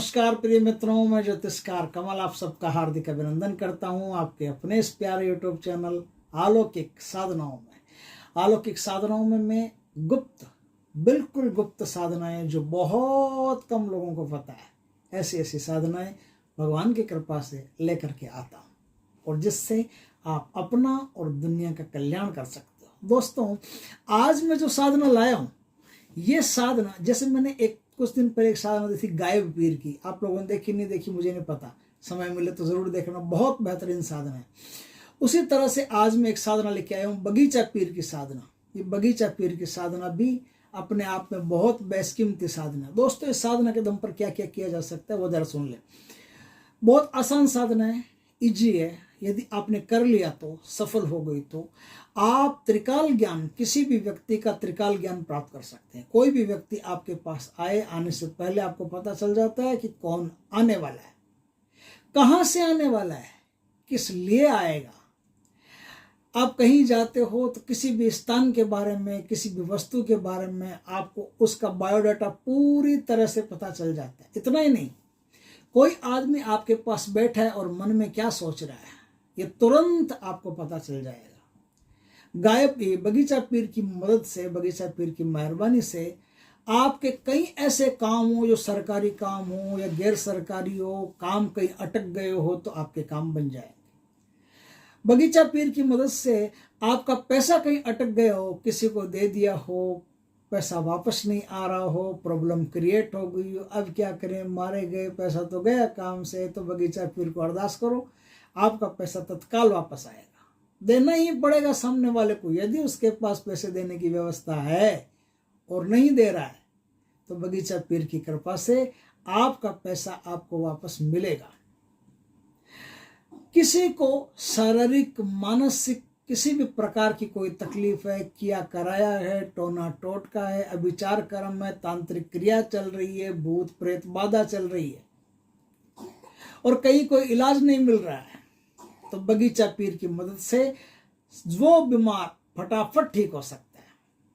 नमस्कार प्रिय मित्रों, मैं ज्योतिषकार कमल आप सबका हार्दिक अभिनंदन करता हूं आपके अपने इस प्यारे यूट्यूब चैनल अलौकिक साधनाओं में। अलौकिक साधनाओं में मैं बिल्कुल गुप्त साधनाएं जो बहुत कम लोगों को पता है, ऐसी ऐसी साधनाएं भगवान की कृपा से लेकर के आता हूं और जिससे आप अपना और दुनिया का कल्याण कर सकते हो। दोस्तों, आज मैं जो साधना लाया हूं, ये साधना जैसे मैंने कुछ दिन पहले एक साधना दी थी गायब पीर की। आप लोगों ने देखी नहीं देखी मुझे नहीं पता, समय मिले तो जरूर देखना, बहुत बेहतरीन साधना है। उसी तरह से आज मैं एक साधना लेके आया हूँ, बगीचा पीर की साधना। ये बगीचा पीर की साधना भी अपने आप में बहुत बेशकीमती साधना है। दोस्तों, इस साधना के दम पर क्या क्या किया जा सकता है वो जरा सुन ले। बहुत आसान साधना है, इजी है। यदि आपने कर लिया तो, सफल हो गई तो आप त्रिकाल ज्ञान, किसी भी व्यक्ति का त्रिकाल ज्ञान प्राप्त कर सकते हैं। कोई भी व्यक्ति आपके पास आने से पहले आपको पता चल जाता है कि कौन आने वाला है, कहां से आने वाला है, किस लिए आएगा। आप कहीं जाते हो तो किसी भी स्थान के बारे में, किसी भी वस्तु के बारे में आपको उसका बायोडाटा पूरी तरह से पता चल जाता है। इतना ही नहीं, कोई आदमी आपके पास बैठा है और मन में क्या सोच रहा है, ये तुरंत आपको पता चल जाएगा। बगीचा पीर की मदद से, बगीचा पीर की मेहरबानी से आपके कई ऐसे काम हो जो सरकारी काम हो या गैर सरकारी हो, काम कहीं अटक गए हो तो आपके काम बन जाएंगे। बगीचा पीर की मदद से आपका पैसा कहीं अटक गया हो, किसी को दे दिया हो, पैसा वापस नहीं आ रहा हो, प्रॉब्लम क्रिएट हो गई हो, अब क्या करें, मारे गए, पैसा तो गया काम से, तो बगीचा पीर को अरदास करो, आपका पैसा तत्काल वापस आएगा। देना ही पड़ेगा सामने वाले को। यदि उसके पास पैसे देने की व्यवस्था है और नहीं दे रहा है तो बगीचा पीर की कृपा से आपका पैसा आपको वापस मिलेगा। किसी को शारीरिक, मानसिक किसी भी प्रकार की कोई तकलीफ है, किया कराया है, टोना टोटका है, अभिचार कर्म है, तांत्रिक क्रिया चल रही है, भूत प्रेत बाधा चल रही है और कहीं कोई इलाज नहीं मिल रहा है, तो बगीचा पीर की मदद से वो बीमार फटाफट ठीक हो सकता है।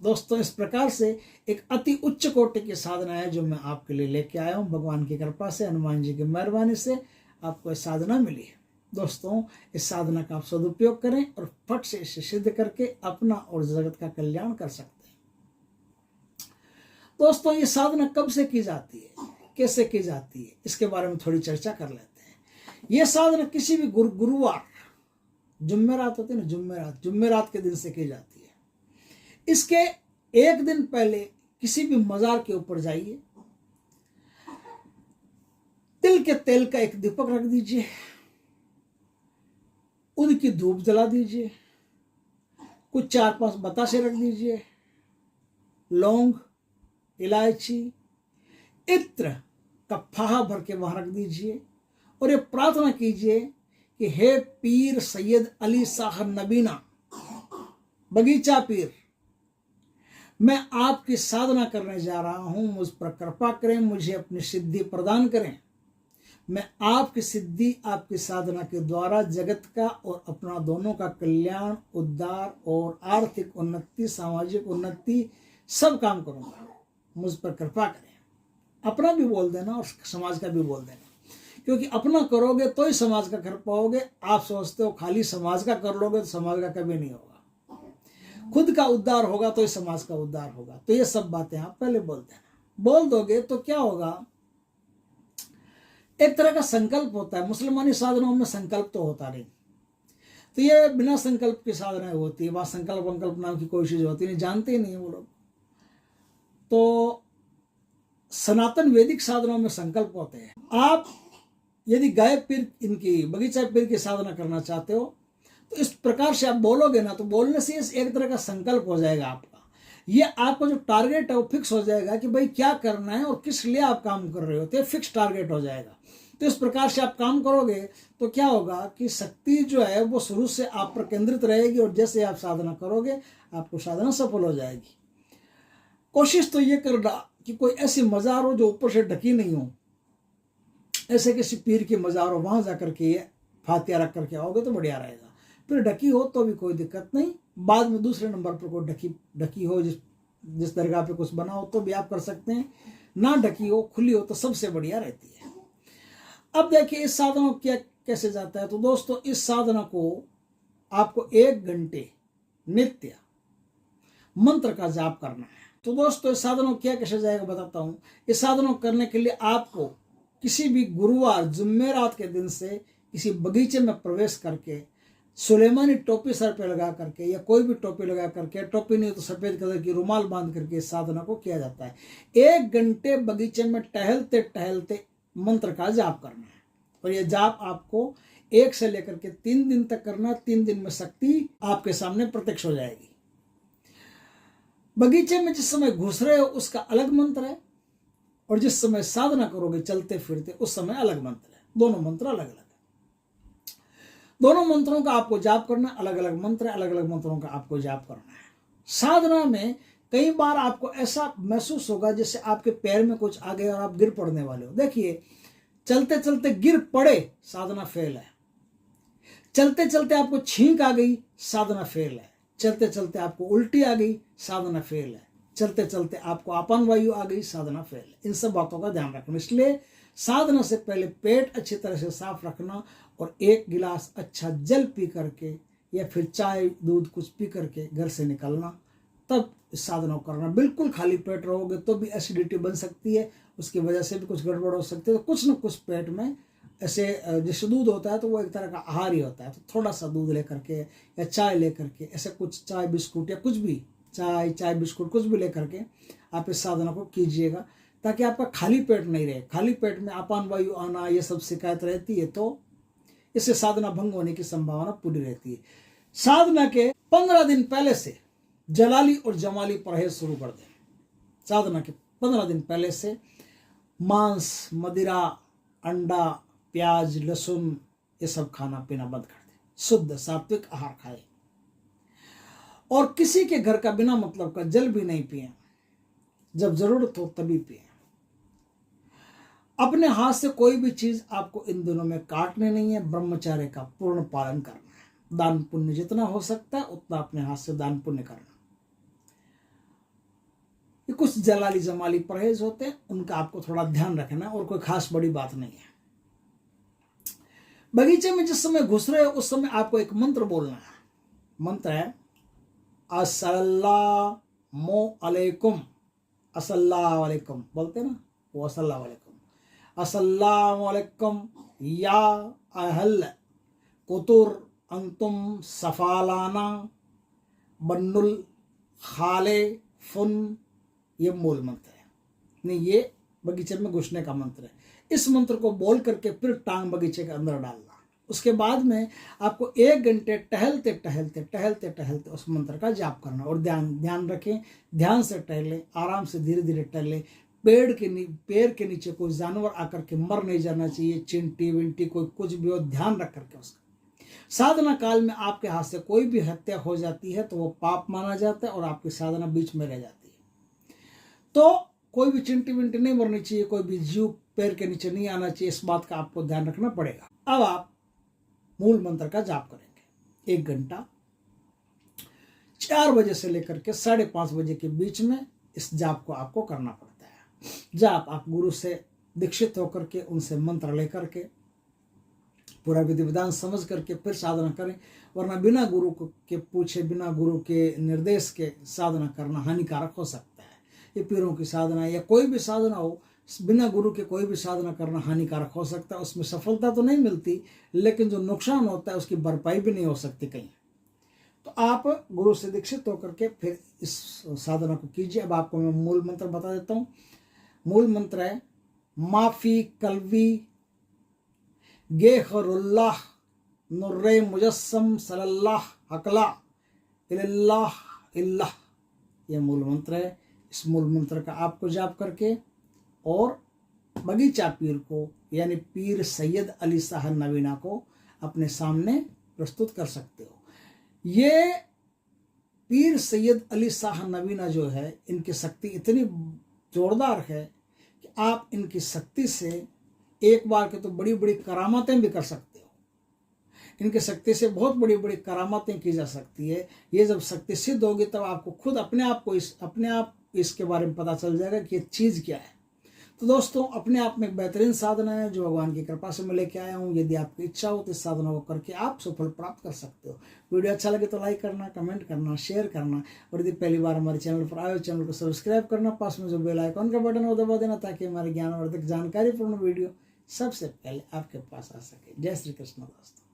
दोस्तों, इस प्रकार से एक अति उच्च कोटि की साधना है जो मैं आपके लिए लेके आया हूँ। भगवान की कृपा से, हनुमान जी की मेहरबानी से आपको ये साधना मिली है। दोस्तों, इस साधना का आप सदुपयोग करें और फट से इसे सिद्ध करके अपना और जगत का कल्याण कर सकते हैं। दोस्तों, ये साधना कब से की जाती है, कैसे की जाती है, इसके बारे में थोड़ी चर्चा कर लेते हैं। यह साधना किसी भी गुरुवार, जुम्मेरात होते हैं ना, जुम्मेरात के दिन से की जाती है। इसके एक दिन पहले किसी भी मजार के ऊपर जाइए, तिल के तेल का एक दीपक रख दीजिए, उनकी धूप जला दीजिए, कुछ 4-5 बतासे रख दीजिए, लौंग, इलायची, इत्र का फाहा भर के वहां रख दीजिए और ये प्रार्थना कीजिए कि हे पीर सैयद अली शाह नबीना, बगीचा पीर, मैं आपकी साधना करने जा रहा हूं, मुझ पर कृपा करें, मुझे अपनी सिद्धि प्रदान करें। मैं आपकी सिद्धि, आपकी साधना के द्वारा जगत का और अपना दोनों का कल्याण, उद्धार और आर्थिक उन्नति, सामाजिक उन्नति सब काम करूंगा। मुझ पर कृपा करें। अपना भी बोल देना और समाज का भी बोल देना, क्योंकि अपना करोगे तो ही समाज का कर पाओगे। आप सोचते हो खाली समाज का कर लोगे तो समाज का कभी नहीं होगा। खुद का उद्धार होगा तो ही समाज का उद्धार होगा। तो ये सब बातें आप पहले बोल देना। बोल दोगे तो क्या होगा, एक तरह का संकल्प होता है। मुसलमानी साधनाओं में संकल्प तो होता नहीं, तो ये बिना संकल्प की साधनाएं होती है। वहां संकल्प वंकल्प नाम की कोई चीज होती नहीं, जानते ही नहीं वो लोग। तो सनातन वैदिक साधनाओं में संकल्प होते हैं। आप यदि गायब पीर, इनकी बगीचा पीर की साधना करना चाहते हो तो इस प्रकार से आप बोलोगे ना, तो बोलने से एक तरह का संकल्प हो जाएगा आपका। ये आपका जो टारगेट है वो फिक्स हो जाएगा कि भाई क्या करना है और किस लिए आप काम कर रहे हो, तो फिक्स टारगेट हो जाएगा। तो इस प्रकार से आप काम करोगे तो क्या होगा कि शक्ति जो है वो शुरू से आप पर केंद्रित रहेगी और जैसे आप साधना करोगे आपको साधना सफल हो जाएगी। कोशिश तो ये करना कि कोई ऐसी मजार हो जो ऊपर से ढकी नहीं हो, ऐसे किसी पीर की मजार हो, वहां जाकर के फातिया रख करके आओगे तो बढ़िया रहेगा। फिर ढकी हो तो भी कोई दिक्कत नहीं, बाद में दूसरे नंबर पर कोई ढकी हो, जिस दरगाह पे कुछ बना हो तो भी आप कर सकते हैं। ना ढकी हो, खुली हो तो सबसे बढ़िया रहती है। अब देखिए इस साधना को क्या कैसे जाता है। तो दोस्तों इस साधना को आपको 1 घंटे नित्य मंत्र का जाप करना है। तो दोस्तों इस साधना को क्या कैसे जाएगा बताता हूं। इस साधना को करने के लिए आपको किसी भी गुरुवार जुम्मेरात के दिन से किसी बगीचे में प्रवेश करके सुलेमानी टोपी सर पे लगा करके या कोई भी टोपी लगा करके, टोपी नहीं तो सफेद कलर की रुमाल बांध करके इस साधना को किया जाता है। 1 घंटे बगीचे में टहलते टहलते मंत्र का जाप करना है और यह जाप आपको 1 से लेकर के 3 दिन तक करना। 3 दिन में शक्ति आपके सामने प्रत्यक्ष हो जाएगी। बगीचे में जिस समय घुस रहे हो उसका अलग मंत्र है और जिस समय साधना करोगे चलते फिरते उस समय अलग मंत्र है। दोनों मंत्र अलग अलग है। दोनों मंत्रों का आपको जाप करना, अलग अलग मंत्र है, अलग अलग मंत्रों का आपको जाप करना है। साधना में कई बार आपको ऐसा महसूस होगा जैसे आपके पैर में कुछ आ गया और आप गिर पड़ने वाले हो। देखिए चलते चलते गिर पड़े साधना फेल है। चलते चलते आपको छींक आ गई साधना फेल है। चलते चलते आपको उल्टी आ गई साधना फेल है। चलते चलते आपको आपान वायु आ गई साधना फेल है। इन सब बातों का ध्यान रखना। इसलिए साधना से पहले पेट अच्छी तरह से साफ रखना और 1 गिलास अच्छा जल पी करके या फिर चाय दूध कुछ पी करके घर से निकलना, तब इस साधना को करना। बिल्कुल खाली पेट रहोगे तो भी एसिडिटी बन सकती है, उसकी वजह से भी कुछ गड़बड़ हो सकती है। तो कुछ न कुछ पेट में ऐसे, जैसे दूध होता है तो वो एक तरह का आहार ही होता है, तो थोड़ा सा दूध लेकर के या चाय लेकर के, ऐसे कुछ चाय बिस्कुट या कुछ भी चाय बिस्कुट कुछ भी लेकर के आप इस साधना को कीजिएगा ताकि आपका खाली पेट नहीं रहे। खाली पेट में अपान वायु आना ये सब शिकायत रहती है तो इससे साधना भंग होने की संभावना पूरी रहती है। साधना के 15 दिन पहले से जलाली और जमाली परहेज शुरू कर दें। साधना के 15 दिन पहले से मांस, मदिरा, अंडा, प्याज, लहसुन ये सब खाना पीना बंद कर दें। शुद्ध सात्विक आहार खाएं और किसी के घर का बिना मतलब का जल भी नहीं पिए। जब जरूरत हो तभी पिए। अपने हाथ से कोई भी चीज आपको इन दिनों में काटने नहीं है। ब्रह्मचर्य का पूर्ण पालन करना है। दान पुण्य जितना हो सकता है उतना अपने हाथ से दान पुण्य करना। ये कुछ जलाली जमाली परहेज होते हैं, उनका आपको थोड़ा ध्यान रखना और कोई खास बड़ी बात नहीं है। बगीचे में जिस समय घुस रहे हो उस समय आपको एक मंत्र बोलना है। मंत्र है अस्सलामु अलैकुम। अस्सलामु अलैकुम बोलते ना, वो अस्सलामु अलैकुम। अस्सलामु अलैकुम या अहल कुतुर अंतुम सफालाना बन्नुल खाले फुन, ये मूल मंत्र है। नहीं, ये बगीचे में घुसने का मंत्र है। इस मंत्र को बोल करके फिर टांग बगीचे के अंदर डालना। उसके बाद में आपको 1 घंटे टहलते टहलते टहलते टहलते उस मंत्र का जाप करना और ध्यान रखें। ध्यान से टहले, आराम से धीरे धीरे टहले। पैर के नीचे कोई जानवर आकर के मर नहीं जाना चाहिए। चिंटी विंटी कोई कुछ भी हो, ध्यान रख करके उसका। साधना काल में आपके हाथ से कोई भी हत्या हो जाती है तो वो पाप माना जाता है और आपकी साधना बीच में रह जाती है। तो कोई भी चिंटी विंटी नहीं मरनी चाहिए, कोई भी जीव पैर के नीचे नहीं आना चाहिए। इस बात का आपको ध्यान रखना पड़ेगा। अब आप मूल मंत्र का जाप करेंगे 1 घंटा। 4 बजे से लेकर के 5:30 बजे के बीच में इस जाप को आपको करना पड़ता है। जाप आप गुरु से दीक्षित होकर के उनसे मंत्र लेकर के पूरा विधि विधान समझ करके फिर साधना करें, वरना बिना गुरु के पूछे, बिना गुरु के निर्देश के साधना करना हानिकारक हो सकता है। ये पीरों की साधना या कोई भी साधना हो, बिना गुरु के कोई भी साधना करना हानिकारक हो सकता है। उसमें सफलता तो नहीं मिलती, लेकिन जो नुकसान होता है उसकी भरपाई भी नहीं हो सकती कहीं। तो आप गुरु से दीक्षित होकर के फिर इस साधना को कीजिए। अब आपको मैं मूल मंत्र बता देता हूँ। मूल मंत्र है माफी कल्वी गेहरुल्लाह नुर्रे मुजस्सम सल्लल्लाह अकला इल्लाह इल्लाह। ये मूल मंत्र है। इस मूल मंत्र का आपको जाप करके और बगीचा पीर को यानी पीर सैयद अली शाह नवीना को अपने सामने प्रस्तुत कर सकते हो। ये पीर सैयद अली शाह नवीना जो है, इनकी शक्ति इतनी जोरदार है कि आप इनकी शक्ति से एक बार के तो बड़ी बड़ी करामातें भी कर सकते हो। इनकी शक्ति से बहुत बड़ी बड़ी करामातें की जा सकती है। ये जब शक्ति सिद्ध होगी तब आपको खुद अपने आप इसके बारे में पता चल जाएगा कि ये चीज़ क्या है। तो दोस्तों अपने आप में एक बेहतरीन साधना है जो भगवान की कृपा से मैं लेके आया हूँ। यदि आपकी इच्छा हो तो इस साधना को करके आप सफल प्राप्त कर सकते हो। वीडियो अच्छा लगे तो लाइक करना, कमेंट करना, शेयर करना, और यदि पहली बार हमारे चैनल पर आए हो चैनल को सब्सक्राइब करना, पास में जो बेल आइकॉन का बटन है वो दबा देना, ताकि हमारे ज्ञानवर्धक जानकारीपूर्ण वीडियो सबसे पहले आपके पास आ सके। जय श्री कृष्ण दोस्तों।